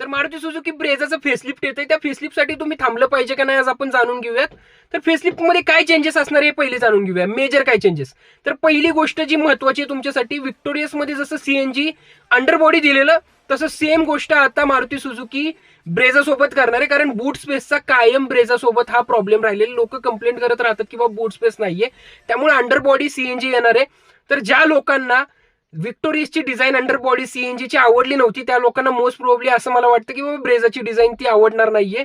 तर Maruti Suzuki ब्रेझाचं facelift येतंय, त्या फेसलिफ्टसाठी तुम्ही थांबलं पाहिजे का नाही आज आपण जाणून घेऊयात. तर फेसलिफ्टमध्ये काय चेंजेस असणार हे पहिले जाणून घेऊया. मेजर काय चेंजेस. तर पहिली गोष्ट जी महत्वाची आहे तुमच्यासाठी, विक्टोरियसमध्ये जसं सीएनजी अंडरबॉडी दिलेलं तसं सेम गोष्ट आता मारुती सुझुकी ब्रेझा सोबत करणार आहे. कारण बूट स्पेसचा कायम ब्रेझा सोबत हा प्रॉब्लेम राहिलेला, लोक कंप्लेंट करत राहतात की बाबा बूट स्पेस नाहीये, त्यामुळे अंडरबॉडी सीएनजी येणार आहे. तर ज्या लोकांना विक्टोरियसची डिझाईन अंडरबॉडी सीएनजीची आवडली नव्हती त्या लोकांना मोस्ट प्रोबेबली असं मला वाटतं की बाबा ब्रेझाची डिझाईन ती आवडणार नाहीये.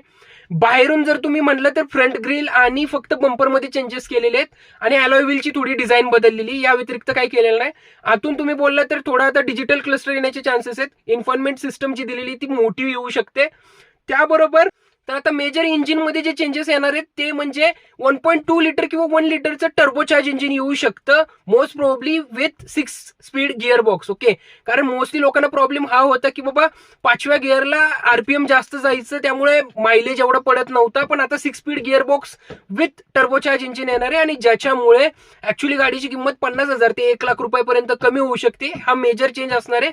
बाहेरून जर तुम्ही म्हणलं तर फ्रंट ग्रिल आणि फक्त बंपरमध्ये चेंजेस केलेले आहेत आणि अलॉय व्हीलची थोडी डिझाईन बदललेली, या व्यतिरिक्त काही केलेलं नाही. आतून तुम्ही बोलला तर थोडा आता डिजिटल क्लस्टर येण्याचे चान्सेस आहेत. इन्फॉर्मेंट सिस्टम जी दिलेली ती मोठी येऊ शकते. त्याबरोबर तर आता मेजर इंजिनमध्ये जे चेंजेस येणार आहेत ते म्हणजे 1.2 लिटर किंवा 1 लिटरचं टर्बोचार्ज इंजिन येऊ शकतं, most probably with 6 speed gear box. Okay, कारण मोस्टली लोकांना प्रॉब्लेम हा होता की बाबा 5व्या गिअरला आरपीएम जास्त जायचं, त्यामुळे मायलेज एवढा पडत नव्हता. पण आता 6 speed gear box with turbocharge engine येणार आहे आणि ज्याच्यामुळे ऍक्च्युली गाडीची किंमत 50,000 ते 1 लाख रुपयापर्यंत कमी होऊ शकते. हा मेजर चेंज असणार आहे.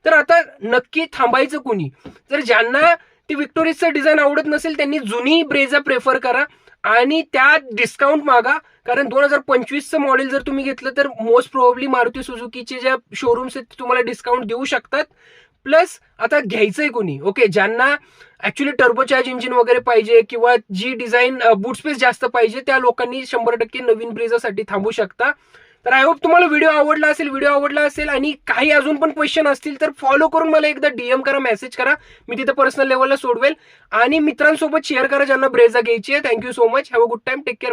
तर आता नक्की थांबायचं कुणी, तर ज्यांना ती विक्टोरियसचं डिझाईन आवडत नसेल त्यांनी जुनी ब्रेझा प्रेफर करा आणि त्यात डिस्काउंट मागा. कारण 2025चं मॉडेल जर तुम्ही घेतलं तर मोस्ट प्रोबेबली मारुती सुझुकीचे ज्या शोरूम्स आहेत तुम्हाला डिस्काउंट देऊ शकतात. प्लस आता घ्यायचंय कोणी, ओके, ज्यांना ऍक्च्युली टर्बोचार्ज इंजिन वगैरे पाहिजे किंवा जी डिझाईन बूट स्पेस जास्त पाहिजे त्या लोकांनी 100% नवीन ब्रेझासाठी थांबू शकता. तर आय होप तुम्हाला व्हिडिओ आवडला असेल आणि काही अजून पण क्वेश्चन असतील तर फॉलो करून मला एकदा डीएम करा, मेसेज करा, मी तिथे पर्सनल लेवलला सोडवेल आणि मित्रांसोबत शेअर करा ज्यांना ब्रेझा घ्यायची आहे. Thank you so much, have a good time, take care.